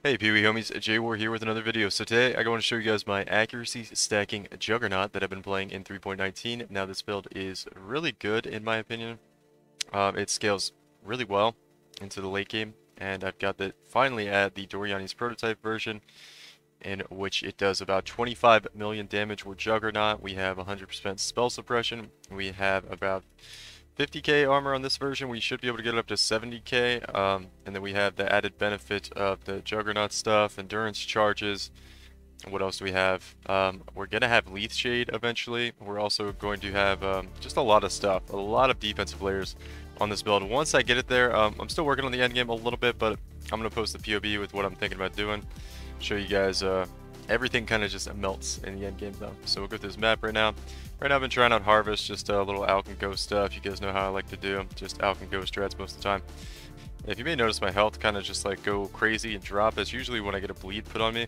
Hey PoE homies, J-War here with another video. So today I want to show you guys my accuracy stacking Juggernaut that I've been playing in 3.19. Now this build is really good in my opinion. It scales really well into the late game, and I've got that finally at the Doryani's prototype version, in which it does about 25 million damage with Juggernaut. We have 100% spell suppression. We have about 50k armor on this version. We should be able to get it up to 70k, and then we have the added benefit of the Juggernaut stuff, endurance charges. What else do we have? We're gonna have Leaf Shade eventually. We're also going to have just a lot of stuff, a lot of defensive layers on this build. Once I get it there, I'm still working on the endgame a little bit, but I'm gonna post the PoB with what I'm thinking about doing. Show you guys everything kind of just melts in the endgame though. So we'll go through this map right now. Right now I've been trying out Harvest, just a little Alc and Ghost stuff. You guys know how I like to do, just Alc and Ghost strats most of the time. If you may notice, my health kind of just like go crazy and drop. It's usually when I get a bleed put on me.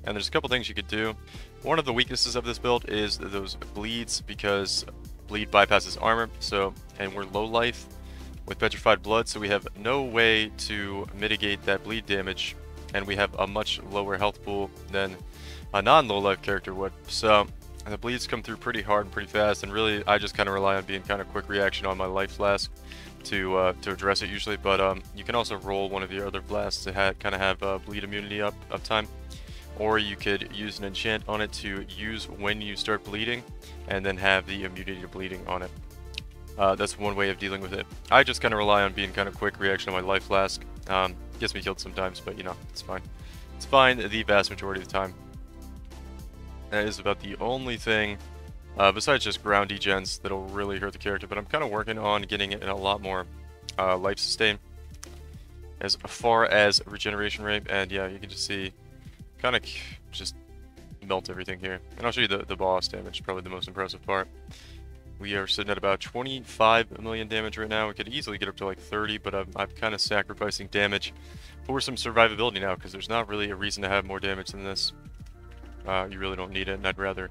And there's a couple things you could do. One of the weaknesses of this build is those bleeds, because bleed bypasses armor. And we're low life with petrified blood, so we have no way to mitigate that bleed damage, and we have a much lower health pool than a non-low life character would. So the bleeds come through pretty hard and pretty fast, and really I just kind of rely on being kind of quick reaction on my life flask to address it usually. But you can also roll one of your other blasts to kind of have bleed immunity up time, or you could use an enchant on it to use when you start bleeding, and then have the immunity to bleeding on it. That's one way of dealing with it. I just kind of rely on being kind of quick reaction on my life flask. Gets me killed sometimes, but you know, it's fine. It's fine the vast majority of the time. That is about the only thing, besides just ground degens, that'll really hurt the character, but I'm kind of working on getting it in a lot more life sustain as far as regeneration rate. And yeah, you can just see, kind of just melt everything here. And I'll show you the boss damage, probably the most impressive part. We are sitting at about 25 million damage right now. We could easily get up to like 30, but I'm kind of sacrificing damage for some survivability now, because there's not really a reason to have more damage than this. You really don't need it, and I'd rather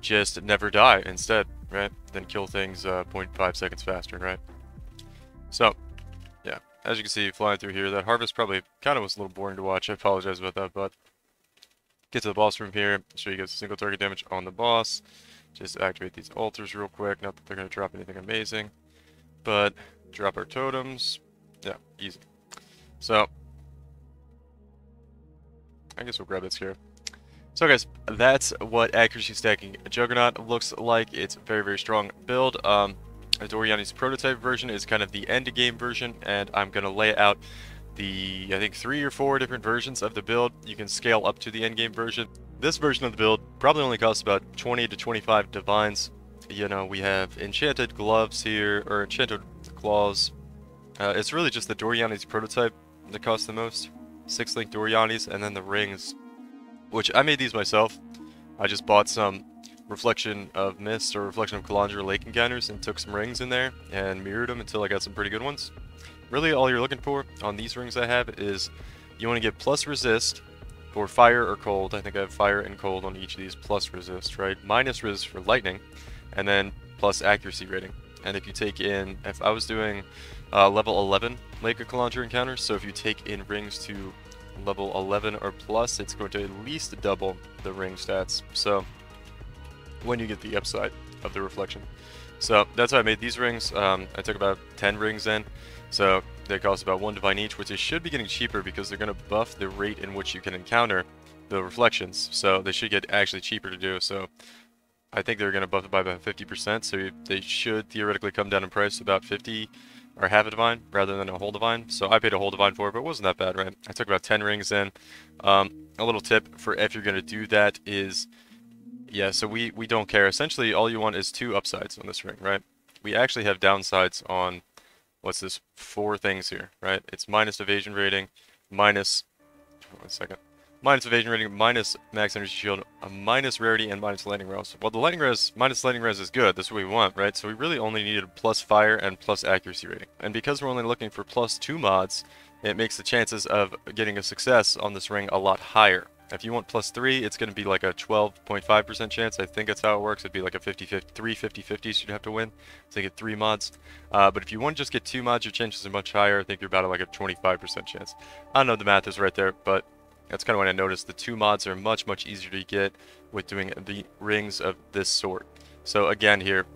just never die instead, right? Than kill things 0.5 seconds faster, right? So, yeah, as you can see, flying through here, that harvest probably kind of was a little boring to watch. I apologize about that, but get to the boss room here. Show you guys single target damage on the boss. Just activate these altars real quick. Not that they're going to drop anything amazing, but drop our totems. Yeah, easy. So, I guess we'll grab this here. So guys, that's what accuracy stacking Juggernaut looks like. It's a very, very strong build. Doryani's prototype version is kind of the end game version, and I'm going to lay out the, I think, 3 or 4 different versions of the build. You can scale up to the end game version. This version of the build probably only costs about 20 to 25 divines. You know, we have enchanted gloves here, or enchanted claws. It's really just the Doryani's prototype that costs the most. 6-link Doryani's, and then the rings, which I made these myself. I just bought some Reflection of Mist or Reflection of Kalandra Lake encounters and took some rings in there and mirrored them until I got some pretty good ones. Really all you're looking for on these rings I have is you want to get plus resist for fire or cold. I think I have fire and cold on each of these, plus resist, right? Minus resist for lightning, and then plus accuracy rating. And if you take in, if I was doing level 11 Lake of Kalandra encounters, so if you take in rings to level 11 or plus, it's going to at least double the ring stats. So when you get the upside of the reflection. So that's how I made these rings. I took about 10 rings in, so they cost about 1 divine each, which they should be getting cheaper because they're going to buff the rate in which you can encounter the reflections. So they should get actually cheaper to do. So I think they're going to buff it by about 50%, so they should theoretically come down in price about 50 or half a divine rather than a whole divine. So I paid a whole divine for it, but it wasn't that bad, right? I took about 10 rings in. A little tip for if you're going to do that is, yeah, so we don't care. Essentially, all you want is 2 upsides on this ring, right? We actually have downsides on, what's this, 4 things here, right? It's minus evasion rating, minus, one second, minus evasion rating, minus max energy shield, minus rarity, and minus lightning res. Well, the lightning res, minus lightning res is good. That's what we want, right? So we really only needed plus fire and plus accuracy rating. And because we're only looking for plus 2 mods, it makes the chances of getting a success on this ring a lot higher. If you want plus 3, it's going to be like a 12.5% chance. I think that's how it works. It'd be like a 50-50s you'd have to win to get 3 mods. But if you want to just get 2 mods, your chances are much higher. I think you're about like a 25% chance. I don't know, the math is right there, but That's kind of when I noticed the 2 mods are much easier to get with doing the rings of this sort. So again here,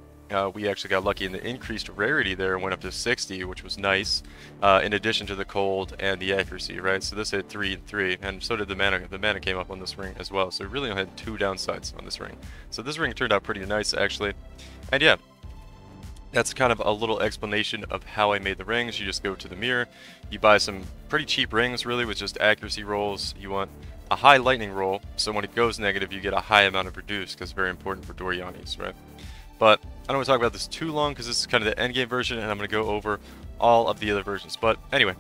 we actually got lucky in the increased rarity there, went up to 60, which was nice, in addition to the cold and the accuracy, right? So this hit 3 and 3, and so did the mana. The mana came up on this ring as well, so we really only had 2 downsides on this ring. So this ring turned out pretty nice, actually. And yeah, that's kind of a little explanation of how I made the rings. You just go to the mirror, you buy some pretty cheap rings, really, with just accuracy rolls. You want a high lightning roll, so when it goes negative, you get a high amount of reduce, because it's very important for Doryani's, right? But I don't want to talk about this too long because this is kind of the endgame version, and I'm going to go over all of the other versions. But anyway,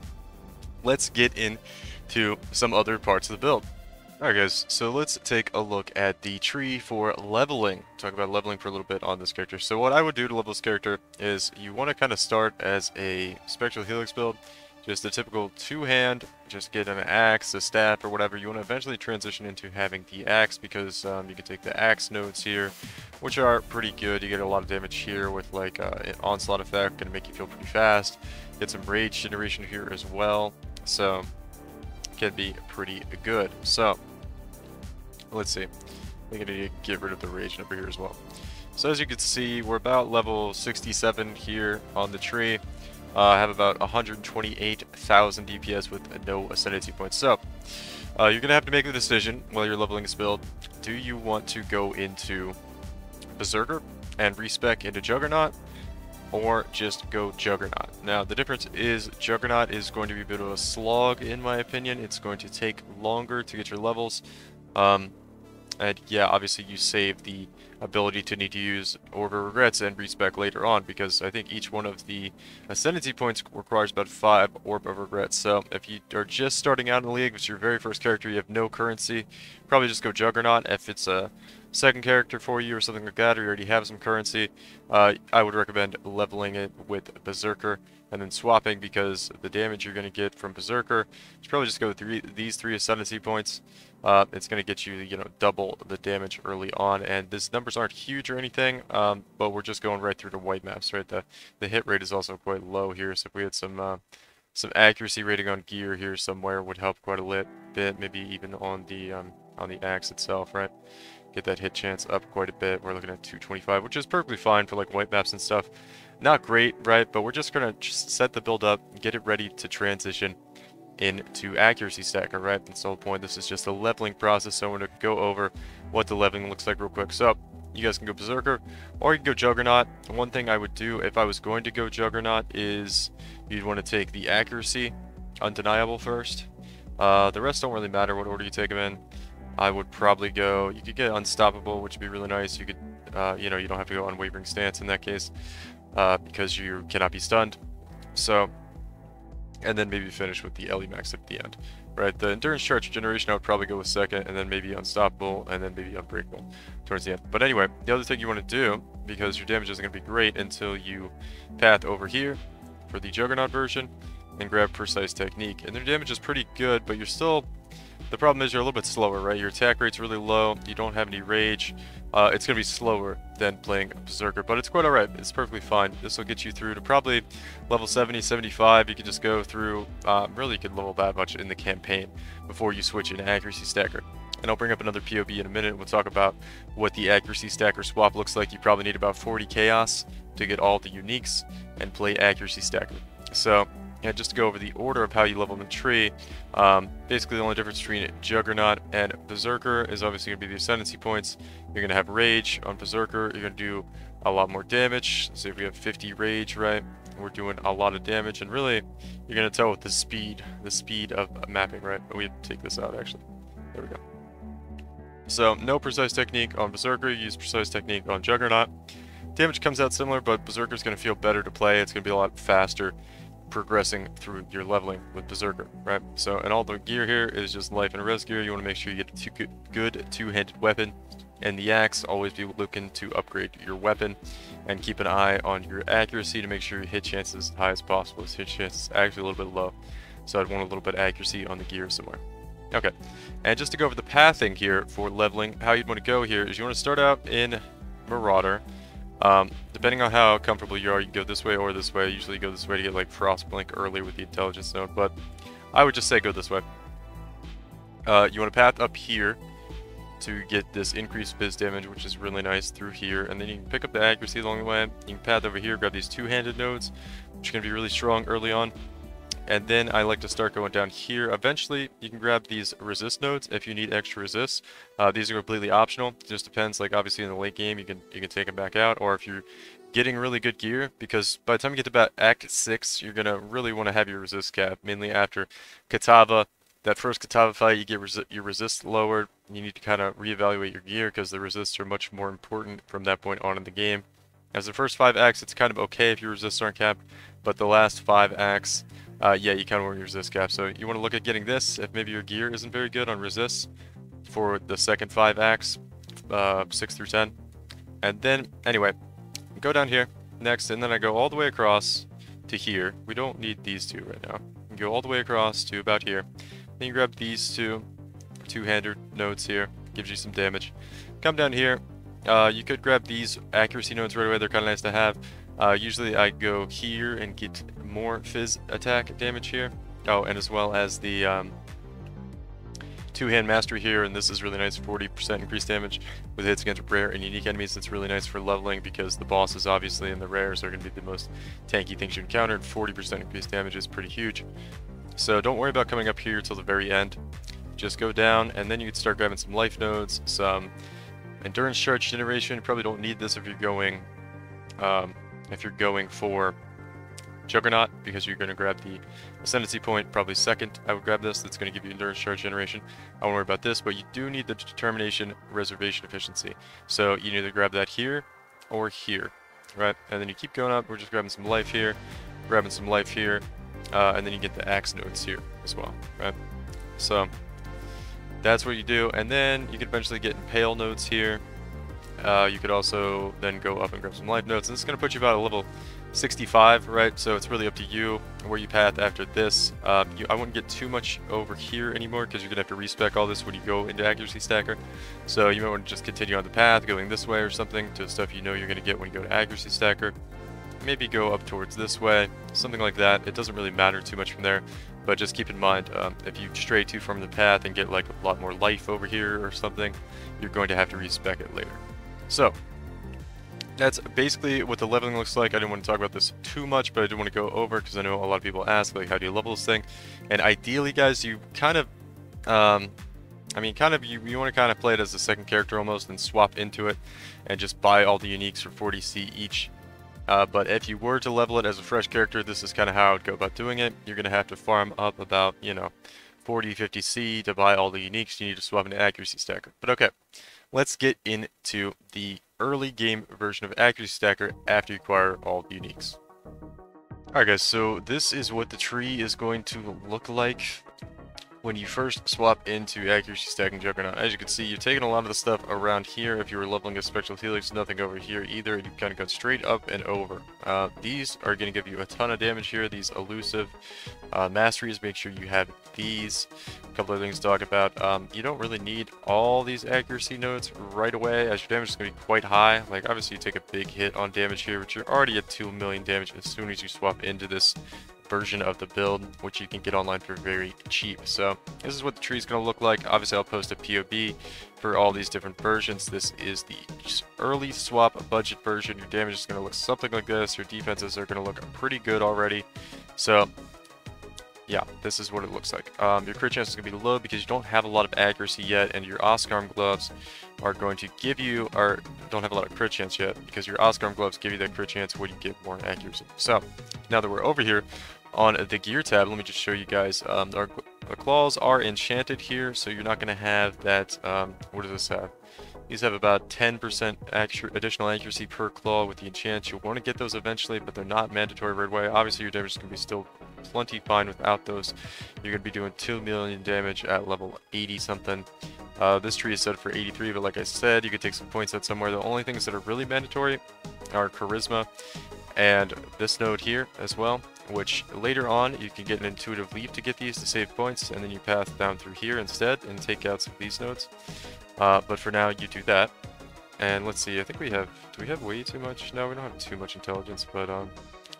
let's get into some other parts of the build. Alright guys, so let's take a look at the tree for leveling. Talk about leveling for a little bit on this character. So what I would do to level this character is you want to kind of start as a Spectral Helix build. Just a typical 2-hand, just get an axe, a staff, or whatever. You want to eventually transition into having the axe because you can take the axe nodes here, which are pretty good. You get a lot of damage here with like an onslaught effect, going to make you feel pretty fast. Get some rage generation here as well, so can be pretty good. So let's see. I think I need to get rid of the rage number here as well. So as you can see, we're about level 67 here on the tree. I have about 128,000 DPS with no ascendancy points. So, you're going to have to make the decision while you're leveling this build. Do you want to go into Berserker and respec into Juggernaut, or just go Juggernaut? Now, the difference is Juggernaut is going to be a bit of a slog, in my opinion. It's going to take longer to get your levels. And yeah, obviously you save the ability to need to use Orb of Regrets and respec later on, because I think each one of the ascendancy points requires about 5 Orb of Regrets. So if you are just starting out in the league, if it's your very first character, you have no currency, probably just go Juggernaut. If it's a second character for you or something like that, or you already have some currency, I would recommend leveling it with Berserker and then swapping, because the damage you're going to get from Berserker is probably just go with these 3 ascendancy points. It's going to get you, double the damage early on, and these numbers aren't huge or anything, but we're just going right through to white maps, right? The hit rate is also quite low here, so if we had some accuracy rating on gear here somewhere would help quite a bit, maybe even on the axe itself, right? Get that hit chance up quite a bit. We're looking at 225, which is perfectly fine for like white maps and stuff. Not great, right? But we're just gonna set the build up, get it ready to transition into Accuracy Stack, alright? That's the whole point. This is just a leveling process, so I'm going to go over what the leveling looks like real quick. So, you guys can go Berserker, or you can go Juggernaut. One thing I would do if I was going to go Juggernaut is you'd want to take the Accuracy, Undeniable first. The rest don't really matter what order you take them in. I would probably go, you could get Unstoppable, which would be really nice. You could, you don't have to go Unwavering Stance in that case, because you cannot be stunned. So, and then maybe finish with the Ellie Max at the end, right? The Endurance Charge Generation I would probably go with second, and then maybe Unstoppable, and then maybe Unbreakable towards the end. But anyway, the other thing you want to do, because your damage isn't going to be great until you path over here for the Juggernaut version and grab Precise Technique. And their damage is pretty good, but you're still... The problem is you're a little bit slower, right? Your attack rate's really low, you don't have any rage. It's going to be slower than playing Berserker, but it's quite alright. It's perfectly fine. This will get you through to probably level 70, 75. You can just go through, really you can level that much in the campaign before you switch into Accuracy Stacker. And I'll bring up another PoB in a minute. We'll talk about what the Accuracy Stacker swap looks like. You probably need about 40 Chaos to get all the uniques and play Accuracy Stacker. So, yeah, just to go over the order of how you level the tree, basically the only difference between Juggernaut and Berserker is obviously going to be the ascendancy points. You're going to have Rage on Berserker, you're going to do a lot more damage. So if we have 50 Rage, right, we're doing a lot of damage, and really, you're going to tell with the speed of mapping, right? We have to take this out, actually. There we go. So, no Precise Technique on Berserker, you use Precise Technique on Juggernaut. Damage comes out similar, but Berserker's going to feel better to play. It's going to be a lot faster progressing through your leveling with Berserker, right? So, and all the gear here is just life and res gear. You want to make sure you get a good two-handed weapon, and the axe. Always be looking to upgrade your weapon, and keep an eye on your accuracy to make sure your hit chance is as high as possible. His hit chance is actually a little bit low, so I'd want a little bit of accuracy on the gear somewhere. Okay, and just to go over the pathing here for leveling, how you'd want to go here is you want to start out in Marauder. Depending on how comfortable you are, you can go this way or this way. Usually go this way to get like Frostblink early with the Intelligence node, but I would just say go this way. You want to path up here to get this increased biz damage, which is really nice through here, and then you can pick up the accuracy along the way. You can path over here, grab these two-handed nodes, which are going to be really strong early on. And then I like to start going down here. Eventually, you can grab these resist nodes if you need extra resists. These are completely optional. It just depends. Like obviously in the late game, you can take them back out, or if you're getting really good gear, because by the time you get to about Acc 6, you're gonna really want to have your resist cap. Mainly after Katava, that first Katava fight, you get your resist lowered. You need to kind of reevaluate your gear because the resists are much more important from that point on in the game. As the first 5 acts, it's kind of okay if your resists aren't capped, but the last 5 acts, yeah, you kind of want your resist cap. So you want to look at getting this if maybe your gear isn't very good on resists for the second 5 acts, 6 through 10. And then, anyway, go down here next, and then I go all the way across to here. We don't need these two right now. You go all the way across to about here. Then you grab these two-handed nodes here. Gives you some damage. Come down here. You could grab these accuracy nodes right away. They're kind of nice to have. Usually I go here and get more fizz attack damage here. Oh, and as well as the two-hand mastery here, and this is really nice, 40% increased damage with hits against rare and unique enemies. That's really nice for leveling because the bosses obviously and the rares are going to be the most tanky things you encounter, and 40% increased damage is pretty huge. So don't worry about coming up here till the very end. Just go down, and then you can start grabbing some life nodes, some endurance charge generation. You probably don't need this if you're going for Juggernaut, because you're going to grab the Ascendancy point probably second. I would grab this. That's going to give you endurance charge generation. I won't worry about this, but you do need the determination reservation efficiency. So you can either grab that here or here, right? And then you keep going up. We're just grabbing some life here, grabbing some life here, and then you get the axe nodes here as well, right? So that's what you do, and then you can eventually get impale nodes here. You could also then go up and grab some life nodes, and this is going to put you about a level 65, right? So it's really up to you where you path after this. I wouldn't get too much over here anymore because you're going to have to respec all this when you go into Accuracy Stacker. So you might want to just continue on the path going this way or something to stuff you know you're going to get when you go to Accuracy Stacker. Maybe go up towards this way, something like that. It doesn't really matter too much from there, but just keep in mind if you stray too far from the path and get like a lot more life over here or something, you're going to have to respec it later. So that's basically what the leveling looks like. I didn't want to talk about this too much, but I did want to go over because I know a lot of people ask, like, how do you level this thing? And ideally, guys, you kind of, you want to kind of play it as a second character almost and swap into it and just buy all the uniques for 40C each. But if you were to level it as a fresh character, this is kind of how I would go about doing it. You're going to have to farm up about, 40, 50C to buy all the uniques. You need to swap into Accuracy Stacker. But okay, let's get into the early game version of Accuracy Stacker after you acquire all the uniques. Alright guys, so this is what the tree is going to look like when you first swap into Accuracy Stacking Juggernaut. As you can see, you're taking a lot of the stuff around here. If you were leveling a Spectral Helix, nothing over here either. You kind of go straight up and over. These are going to give you a ton of damage here. These elusive masteries, make sure you have these. A couple of things to talk about. You don't really need all these accuracy nodes right away, as your damage is going to be quite high. Like, obviously you take a big hit on damage here, but you're already at 2 million damage as soon as you swap into this version of the build, which you can get online for very cheap. So this is what the tree is going to look like. Obviously I'll post a PoB for all these different versions. This is the early swap budget version. Your damage is going to look something like this. Your defenses are going to look pretty good already. So yeah, this is what it looks like. Your crit chance is going to be low because you don't have a lot of accuracy yet, and your Oscarm gloves are going to give you, or don't have a lot of crit chance yet, because your Oscarm gloves give you that crit chance when you get more accuracy. So now that we're over here on the gear tab, let me just show you guys. Our claws are enchanted here, so you're not going to have that. What does this have? These have about 10% additional accuracy per claw with the enchants. You'll want to get those eventually, but they're not mandatory right away. Obviously, your damage is going to be still plenty fine without those. You're going to be doing 2 million damage at level 80 something. This tree is set for 83, but like I said, you could take some points out somewhere. The only things that are really mandatory are charisma and this node here as well, which later on you can get an intuitive leap to get these to save points, and then you pass down through here instead and take out some of these nodes. But for now you do that. And let's see, I think we have, do we have way too much? No, we don't have too much intelligence, but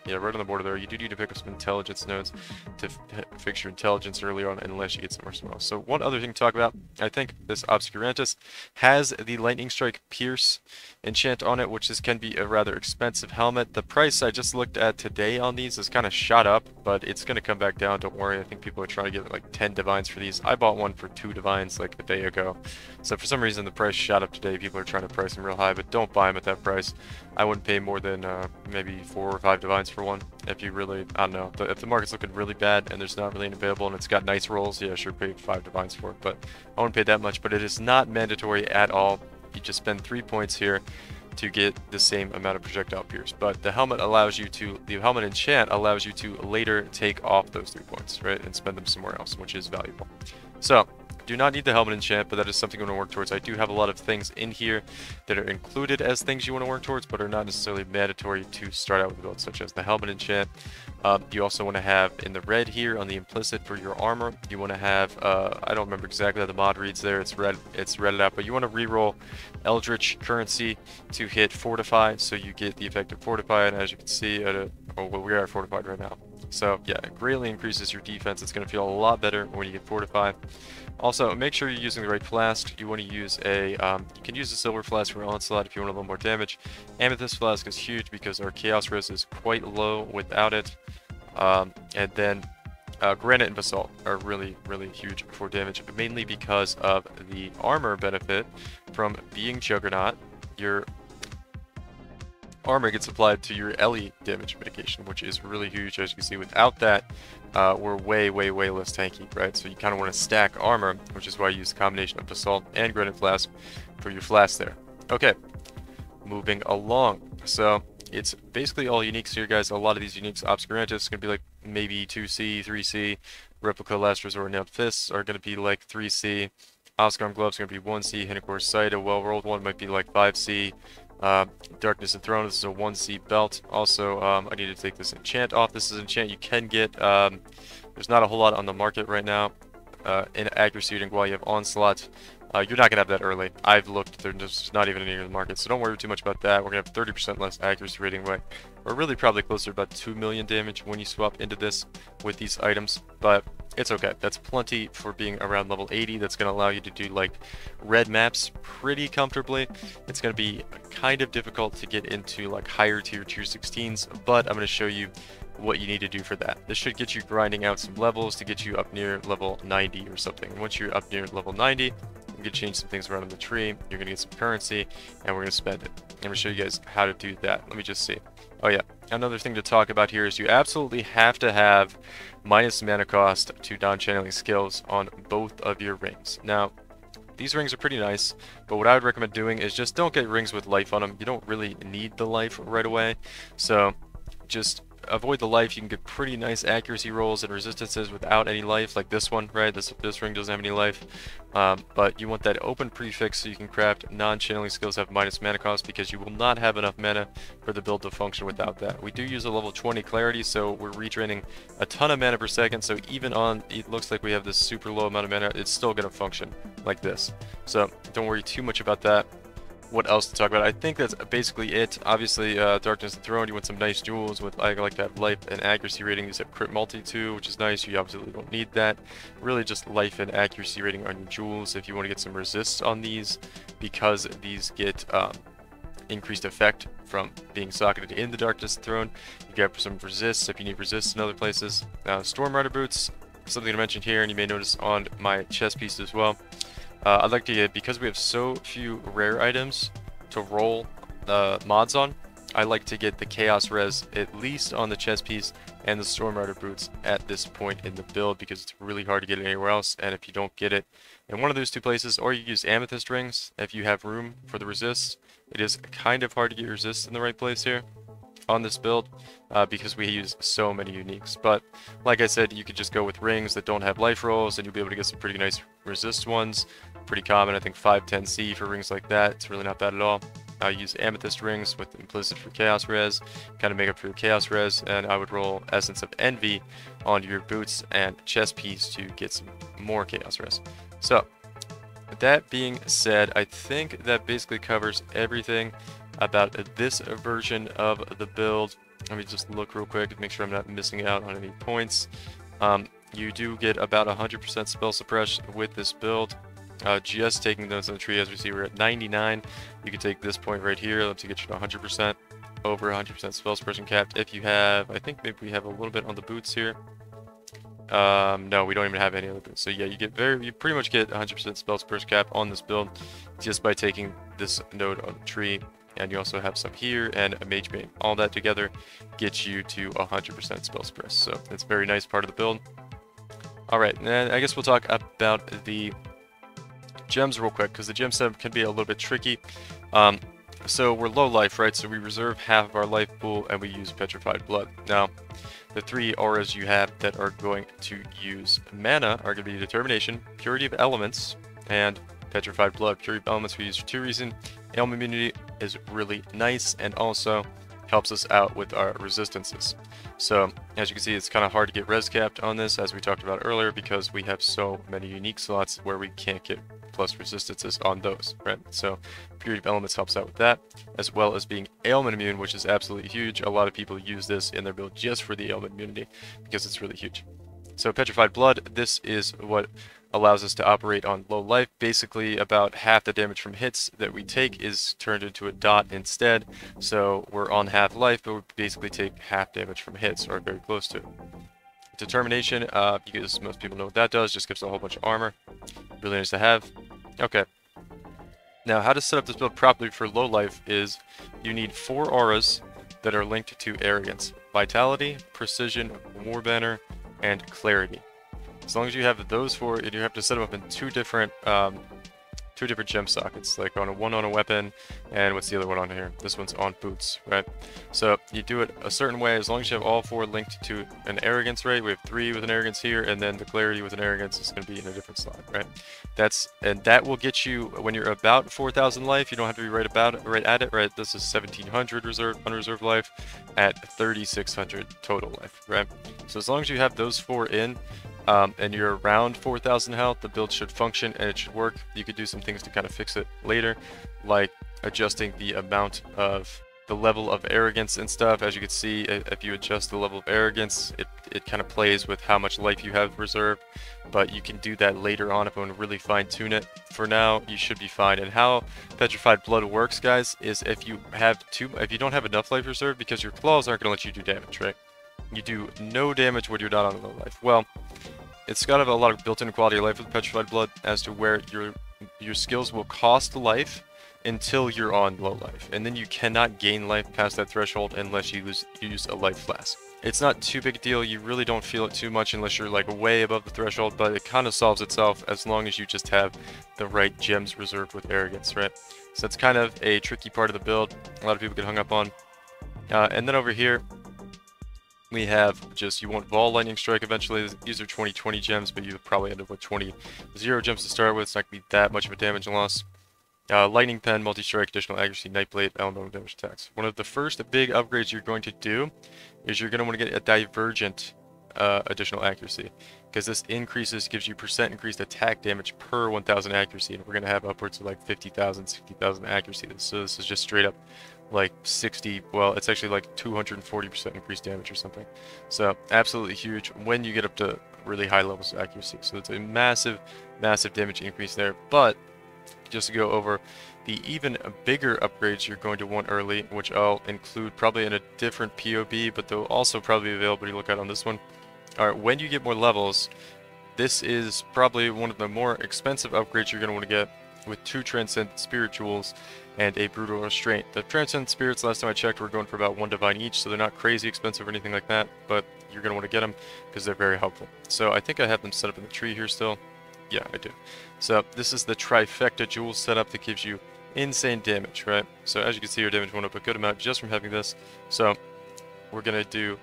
Yeah, right on the border there. You do need to pick up some intelligence nodes to fix your intelligence early on, unless you get somewhere small. So one other thing to talk about, I think this Obscurantis has the Lightning Strike Pierce enchant on it, which can be a rather expensive helmet. The price I just looked at today on these is kind of shot up, but it's going to come back down, don't worry. I think people are trying to get like 10 divines for these. I bought one for 2 divines like a day ago. So for some reason the price shot up today. People are trying to price them real high, but don't buy them at that price. I wouldn't pay more than maybe 4 or 5 divines for one. If you really, I don't know, if the market's looking really bad and there's not really any available and it's got nice rolls, yeah, sure, pay 5 divines for it, but I wouldn't pay that much. But it is not mandatory at all. You just spend 3 points here to get the same amount of projectile pierce. But the helmet allows you to, the helmet enchant allows you to later take off those 3 points, right, and spend them somewhere else, which is valuable. So do not need the helmet enchant, but that is something you want to work towards. I do have a lot of things in here that are included as things you want to work towards, but are not necessarily mandatory to start out with the build, such as the helmet enchant. You also want to have in the red here on the implicit for your armor, you want to have, I don't remember exactly how the mod reads there, it's redded out, but you want to reroll Eldritch currency to hit Fortify, so you get the effect of Fortify, and as you can see, well, we are fortified right now. So yeah, it greatly increases your defense. It's going to feel a lot better when you get Fortify. Also, make sure you're using the right flask. You want to use a, you can use a silver flask for onslaught if you want a little more damage. Amethyst flask is huge because our chaos res is quite low without it. And then granite and basalt are really, really huge for damage, mainly because of the armor benefit from being Juggernaut. Your armor gets applied to your LE damage mitigation, which is really huge. As you can see, without that, we're way less tanky, right? So you kind of want to stack armor, which is why you use a combination of basalt and granite flask for your flask there. Okay, moving along. So it's basically all uniques here, guys. A lot of these uniques, Obscurantis is going to be like maybe 2C, 3C. Replica Last Resort Nailed Fists are going to be like 3C. Oscar Gloves are going to be 1C. Hinocore Sight, a well-rolled one, might be like 5C. Darkness and Throne, this is a 1C belt. Also, I need to take this enchant off. This is enchant you can get. There's not a whole lot on the market right now. In accuracy rating, while you have Onslaught, you're not going to have that early. I've looked, they're just not even any in the market, so don't worry too much about that. We're going to have 30% less accuracy rating, but we're really probably closer to about 2 million damage when you swap into this with these items, but it's okay. That's plenty for being around level 80. That's going to allow you to do like red maps pretty comfortably. It's going to be kind of difficult to get into like higher tier 16s, but I'm going to show you what you need to do for that. This should get you grinding out some levels to get you up near level 90 or something. Once you're up near level 90, you can change some things around in the tree. You're going to get some currency, and we're going to spend it. I'm going to show you guys how to do that. Let me just see. Oh yeah, another thing to talk about here is you absolutely have to have minus mana cost to non-channeling skills on both of your rings. Now, these rings are pretty nice, but what I would recommend doing is just don't get rings with life on them. You don't really need the life right away, so just avoid the life. You can get pretty nice accuracy rolls and resistances without any life, like this one, right? This ring doesn't have any life, but you want that open prefix so you can craft non-channeling skills have minus mana cost, because you will not have enough mana for the build to function without that. We do use a level 20 clarity, so we're redraining a ton of mana per second, so even on, it looks like we have this super low amount of mana, it's still going to function like this. So don't worry too much about that. What else to talk about? I think that's basically it. Obviously, Darkness and Throne, you want some nice jewels with, I like that life and accuracy rating. These have crit multi too, which is nice. You absolutely don't need that. Really just life and accuracy rating on your jewels if you want to get some resists on these, because these get increased effect from being socketed in the Darkness and Throne. You get some resists if you need resists in other places. Storm Rider boots, something to mention here, and you may notice on my chest piece as well. I'd like to get, because we have so few rare items to roll mods on, I like to get the Chaos Res at least on the chest piece and the Storm Rider boots at this point in the build, because it's really hard to get it anywhere else, and if you don't get it in one of those two places, or you use Amethyst rings if you have room for the resists, it is kind of hard to get your resists in the right place here on this build, because we use so many uniques. But like I said, you could just go with rings that don't have life rolls, and you'll be able to get some pretty nice resist ones. Pretty common, I think 510C for rings like that. It's really not bad at all. I use Amethyst rings with implicit for Chaos Res, kind of make up for your Chaos Res, and I would roll Essence of Envy onto your boots and chest piece to get some more Chaos Res. So, with that being said, I think that basically covers everything about this version of the build. Let me just look real quick to make sure I'm not missing out on any points. You do get about 100% spell suppress with this build. Just taking those in the tree, as we see, we're at 99. You can take this point right here to get you to 100%. Over 100% spell suppression capped. If you have, I think maybe we have a little bit on the boots here. No, we don't even have any other boots. So yeah, you pretty much get 100% spell suppression cap on this build just by taking this node on the tree. And you also have some here and a mage bane. All that together gets you to 100% spell suppress. So it's a very nice part of the build. Alright, and I guess we'll talk about the gems real quick, because the gem setup can be a little bit tricky. So we're low life, right? So we reserve half of our life pool and we use petrified blood. Now, the 3 auras you have that are going to use mana are going to be determination, purity of elements, and petrified blood. Purity of elements we use for 2 reasons. Ailment immunity is really nice and also helps us out with our resistances. So as you can see, it's kind of hard to get res capped on this, as we talked about earlier, because we have so many unique slots where we can't get plus resistances on those, right? So purity of elements helps out with that, as well as being ailment immune, which is absolutely huge. A lot of people use this in their build just for the ailment immunity because it's really huge. So petrified blood, this is what allows us to operate on low life. Basically, about half the damage from hits that we take is turned into a dot instead. So we're on half life, but we basically take half damage from hits, or very close to it. Determination, because most people know what that does, just gives a whole bunch of armor. Really nice to have. Okay. Now, how to set up this build properly for low life is you need 4 auras that are linked to arrogance: vitality, precision, war banner, and clarity. As long as you have those 4, you have to set them up in two different gem sockets, like one on a weapon, and what's the other one on here? This one's on boots, right? So you do it a certain way. As long as you have all 4 linked to an arrogance, right? We have 3 with an arrogance here, and then the clarity with an arrogance is going to be in a different slot, right? That will get you, when you're about 4,000 life, you don't have to be right at it, right? This is 1,700 unreserved life at 3,600 total life, right? So as long as you have those 4 in, and you're around 4,000 health, the build should function and it should work. You could do some things to kind of fix it later, like adjusting the amount of the level of arrogance and stuff. As you can see, if you adjust the level of arrogance, it kind of plays with how much life you have reserved, but you can do that later on if you want to really fine tune it. For now, you should be fine. And how petrified blood works, guys, is if you don't have enough life reserved, because your claws aren't going to let you do damage, right? You do no damage when you're not on low life. Well, it's got a lot of built-in quality of life with petrified blood as to where your skills will cost life until you're on low life, and then you cannot gain life past that threshold unless you use a life flask. It's not too big a deal. You really don't feel it too much unless you're like way above the threshold, but it kind of solves itself as long as you just have the right gems reserved with arrogance, right? So that's kind of a tricky part of the build. A lot of people get hung up on. And then over here, we have you want Vol Lightning Strike eventually. These are 20/20 gems, but you probably end up with 20 0 gems to start with. It's not going to be that much of a damage loss. Lightning Pen, Multi-Strike, Additional Accuracy, Nightblade, Elemental Damage Attacks. One of the first big upgrades you're going to do is you're going to want to get a Divergent Additional Accuracy, because this gives you % increased attack damage per 1,000 accuracy, and we're going to have upwards of like 50,000, 60,000 accuracy. So this is just straight up like 60, well, it's actually like 240% increased damage or something. So absolutely huge when you get up to really high levels of accuracy. So it's a massive, massive damage increase there. But just to go over the even bigger upgrades you're going to want early, which I'll include probably in a different PoB, but they'll also probably be available to look at on this one. Alright, when you get more levels, this is probably one of the more expensive upgrades you're going to want to get, with 2 Transcendent Spirit Jewels and a Brutal Restraint. The Transcendent Spirits, last time I checked, were going for about 1 Divine each, so they're not crazy expensive or anything like that, but you're going to want to get them because they're very helpful. So I think I have them set up in the tree here still. Yeah, I do. So this is the Trifecta Jewel setup that gives you insane damage, right? So as you can see, your damage went up a good amount just from having this. So we're going to do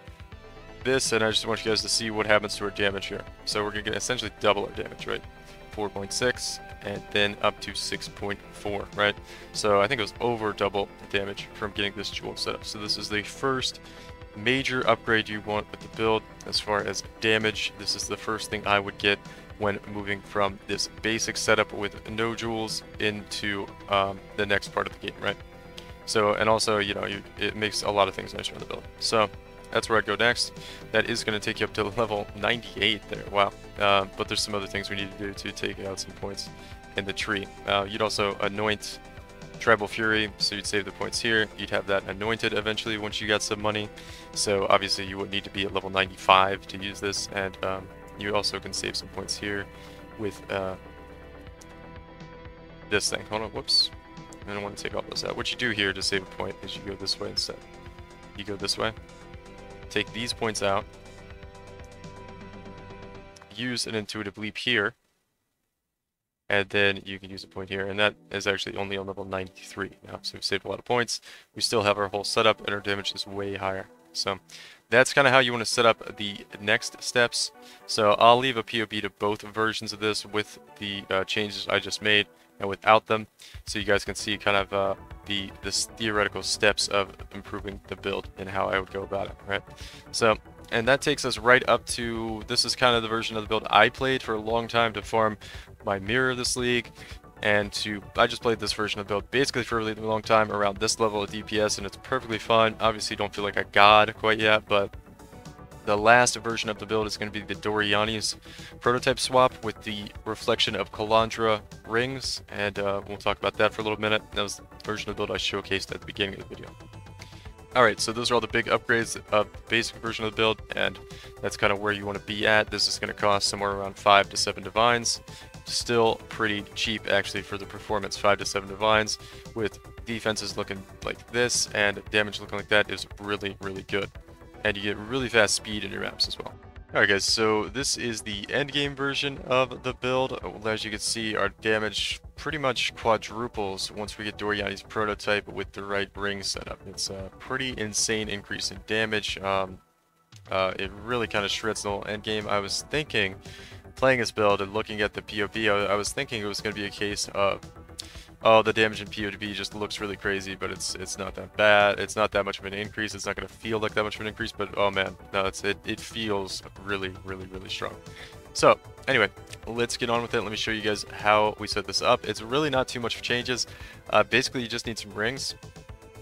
this, and I just want you guys to see what happens to our damage here. So we're going to essentially double our damage, right? 4.6 and then up to 6.4, right? So I think it was over double the damage from getting this jewel set up. So this is the first major upgrade you want with the build as far as damage. This is the first thing I would get when moving from this basic setup with no jewels into the next part of the game, right? So, and also, you know, it makes a lot of things nicer on the build. So that's where I'd go next. That is going to take you up to level 98 there. Wow. But there's some other things we need to do to take out some points in the tree. You'd also anoint Tribal Fury, so you'd save the points here. You'd have that anointed eventually once you got some money. So obviously you would need to be at level 95 to use this, and you also can save some points here with this thing. Hold on, whoops. I don't want to take all those out. What you do here to save a point is you go this way instead. You go this way. Take these points out. Use an intuitive leap here. And then you can use a point here, and that is actually only on level 93 now, so we've saved a lot of points. We still have our whole setup, and our damage is way higher. So that's kind of how you want to set up the next steps. So I'll leave a PoB to both versions of this with the changes I just made and without them, so you guys can see kind of the theoretical steps of improving the build and how I would go about it, right? So, and that takes us right up to, this is kind of the version of the build I played for a long time to farm my mirror of this league, and I just played this version of the build basically for a really long time around this level of DPS, and it's perfectly fun. Obviously don't feel like a god quite yet, but the last version of the build is going to be the Doryani's prototype swap with the Reflection of Kalandra rings, and we'll talk about that for a little minute. That was the version of the build I showcased at the beginning of the video. Alright, so those are all the big upgrades of the basic version of the build, and that's kind of where you want to be at. This is going to cost somewhere around 5 to 7 divines. Still pretty cheap actually for the performance. 5 to 7 divines with defenses looking like this and damage looking like that is really, really good. And you get really fast speed in your maps as well. Alright guys, so this is the endgame version of the build. As you can see, our damage pretty much quadruples once we get Doryani's prototype with the right ring setup. It's a pretty insane increase in damage. It really kind of shreds the whole endgame. I was thinking, playing this build and looking at the PoB, I was thinking it was going to be a case of, oh, the damage in PoB just looks really crazy, but it's not that bad. It's not that much of an increase. It's not going to feel like that much of an increase, but oh man, no, it feels really, really, really strong. So anyway, let's get on with it. Let me show you guys how we set this up. It's really not too much changes. Basically, you just need some rings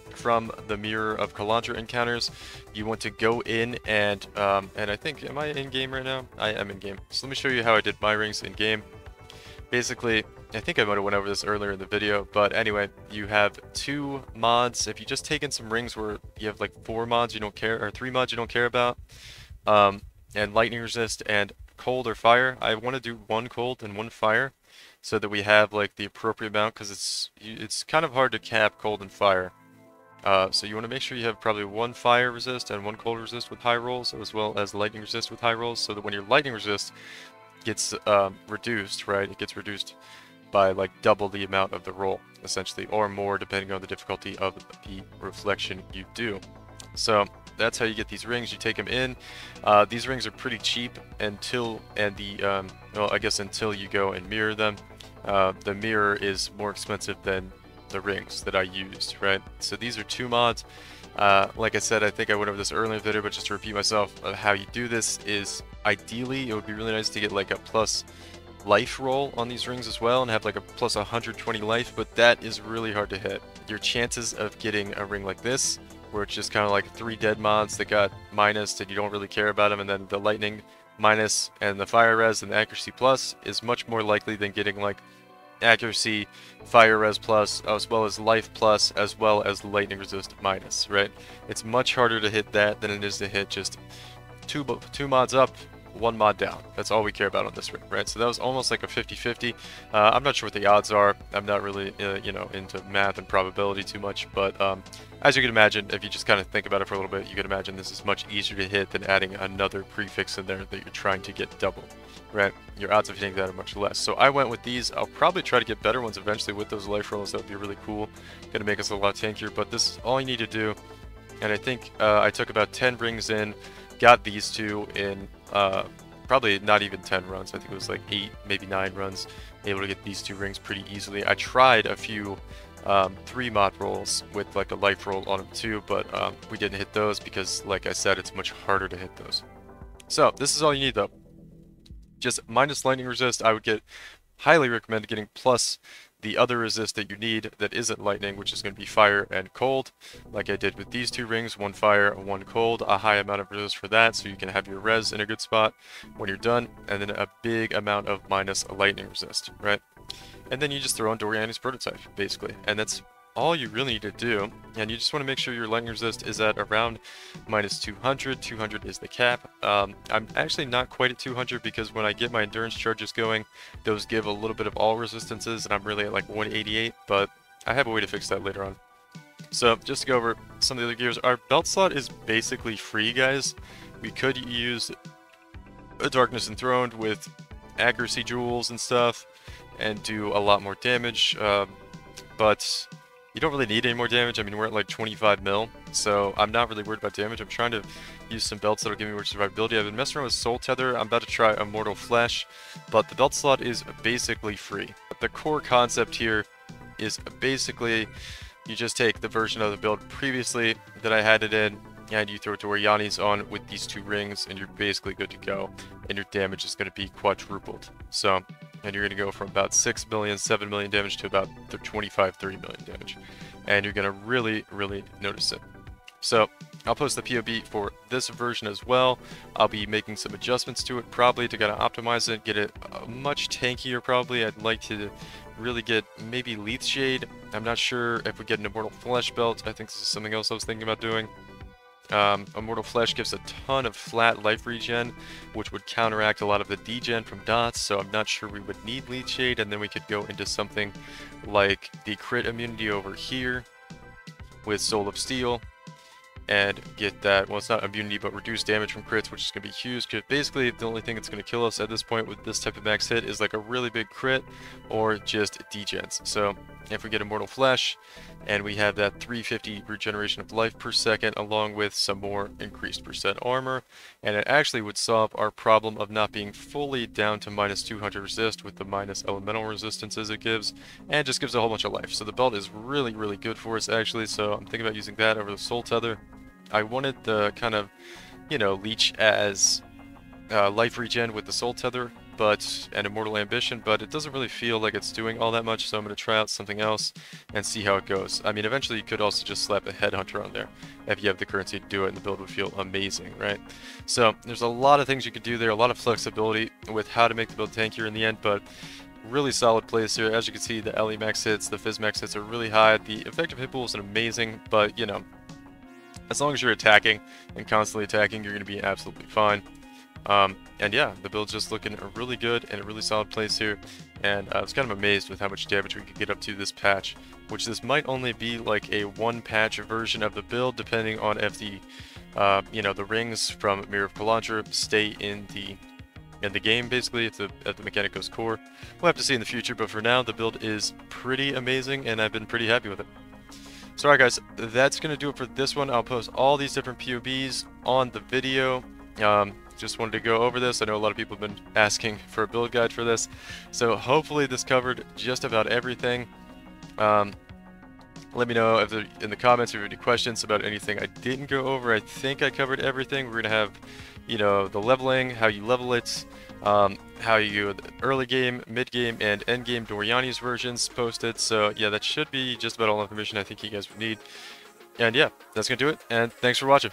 from the Mirror of Kalandra encounters. You want to go in and I think, am I in game right now? I am in game. So let me show you how I did my rings in game. Basically, I think I might have went over this earlier in the video, but anyway, you have 2 mods. If you just take in some rings where you have like 4 mods you don't care, or 3 mods you don't care about, and lightning resist and cold or fire, I want to do 1 cold and 1 fire so that we have like the appropriate amount, because it's kind of hard to cap cold and fire. So you want to make sure you have probably 1 fire resist and 1 cold resist with high rolls, as well as lightning resist with high rolls, so that when your lightning resist gets reduced, right, it gets reduced by like double the amount of the roll, essentially, or more depending on the difficulty of the reflection you do. So that's how you get these rings. You take them in. These rings are pretty cheap until, well, I guess until you go and mirror them. The mirror is more expensive than the rings that I used, right? So these are 2 mods. Like I said, I think I went over this earlier in the video, but just to repeat myself, how you do this is, ideally, it would be really nice to get like a plus life roll on these rings as well and have like a plus 120 life, but that is really hard to hit. Your chances of getting a ring like this, where it's just kind of like 3 dead mods that got minus and you don't really care about them, and then the lightning minus and the fire res and the accuracy plus, is much more likely than getting like accuracy, fire res plus, as well as life plus, as well as lightning resist minus, right? It's much harder to hit that than it is to hit just two mods up, 1 mod down. That's all we care about on this ring, right? So that was almost like a 50-50. I'm not sure what the odds are. I'm not really, you know, into math and probability too much, but as you can imagine, if you just kind of think about it for a little bit, you can imagine this is much easier to hit than adding another prefix in there that you're trying to get double, right? Your odds of hitting that are much less. So I went with these. I'll probably try to get better ones eventually with those life rolls. That would be really cool. Gonna make us a lot tankier, but this is all you need to do. And I think I took about 10 rings in, got these 2 in probably not even 10 runs. I think it was like 8, maybe 9 runs, able to get these 2 rings pretty easily. I tried a few 3 mod rolls with like a life roll on them too, but we didn't hit those because, like I said, it's much harder to hit those. So this is all you need though. Just minus lightning resist. I would highly recommend getting plus the other resist that you need that isn't lightning, which is going to be fire and cold, like I did with these 2 rings, 1 fire, 1 cold, a high amount of resist for that, so you can have your res in a good spot when you're done, and then a big amount of minus lightning resist, right? And then you just throw in Doryani's prototype, basically, and that's all you really need to do. And you just want to make sure your lightning resist is at around minus 200. 200 is the cap. I'm actually not quite at 200 because when I get my endurance charges going, those give a little bit of all resistances, and I'm really at like 188, but I have a way to fix that later on. So just to go over some of the other gears, our belt slot is basically free, guys. We could use a Darkness Enthroned with accuracy jewels and stuff and do a lot more damage, but you don't really need any more damage. I mean, we're at like 25 mil, so I'm not really worried about damage. I'm trying to use some belts that'll give me more survivability. I've been messing around with Soul Tether. I'm about to try Immortal Flesh, but the belt slot is basically free. The core concept here is basically you just take the version of the build previously that I had it in, and you throw Doryani's on with these 2 rings, and you're basically good to go, and your damage is going to be quadrupled. So, and you're going to go from about 6 million, 7 million damage to about 25, 30 million damage. And you're going to really, really notice it. So, I'll post the PoB for this version as well. I'll be making some adjustments to it, probably to kind of optimize it, get it much tankier probably. I'd like to really get maybe Leaf Shade. I'm not sure if we get an Immortal Flesh belt. I think this is something else I was thinking about doing. Immortal Flesh gives a ton of flat life regen, which would counteract a lot of the degen from dots, so I'm not sure we would need Leech Shade, and then we could go into something like the crit immunity over here with Soul of Steel, and get that, well, it's not immunity, but reduced damage from crits, which is going to be huge, because basically the only thing that's going to kill us at this point with this type of max hit is like a really big crit, or just degens. So if we get Immortal Flesh, and we have that 350 regeneration of life per second, along with some more increased percent armor, and it actually would solve our problem of not being fully down to minus 200 resist with the minus elemental resistances it gives, and just gives a whole bunch of life. So the belt is really, really good for us, actually, so I'm thinking about using that over the Soul Tether. I wanted the kind of, you know, leech as life regen with the Soul Tether, but and Immortal Ambition, but it doesn't really feel like it's doing all that much, so I'm going to try out something else and see how it goes. I mean, eventually you could also just slap a Headhunter on there if you have the currency to do it, and the build would feel amazing, right? So there's a lot of things you could do there, a lot of flexibility with how to make the build tankier in the end, but really solid plays here. As you can see, the LE max hits, the Fizz max hits are really high. The effective hit pool is amazing, but, you know, as long as you're attacking and constantly attacking, you're going to be absolutely fine. And yeah, the build's just looking really good and a really solid place here. And I was kind of amazed with how much damage we could get up to this patch, which this might only be like a 1-patch version of the build, depending on if the, you know, the rings from Mirror of Kalandra stay in the game, basically, if the mechanic goes core. We'll have to see in the future, but for now, the build is pretty amazing, and I've been pretty happy with it. So alright guys, that's going to do it for this one. I'll post all these different PoBs on the video. Just wanted to go over this. I know a lot of people have been asking for a build guide for this. So hopefully this covered just about everything. Let me know if in the comments if you have any questions about anything I didn't go over. I think I covered everything. We're going to have, you know, the leveling, how you level it, how you early game, mid game, and end game Doryani's versions posted. So yeah, that should be just about all information I think you guys would need. And yeah, that's going to do it, and thanks for watching.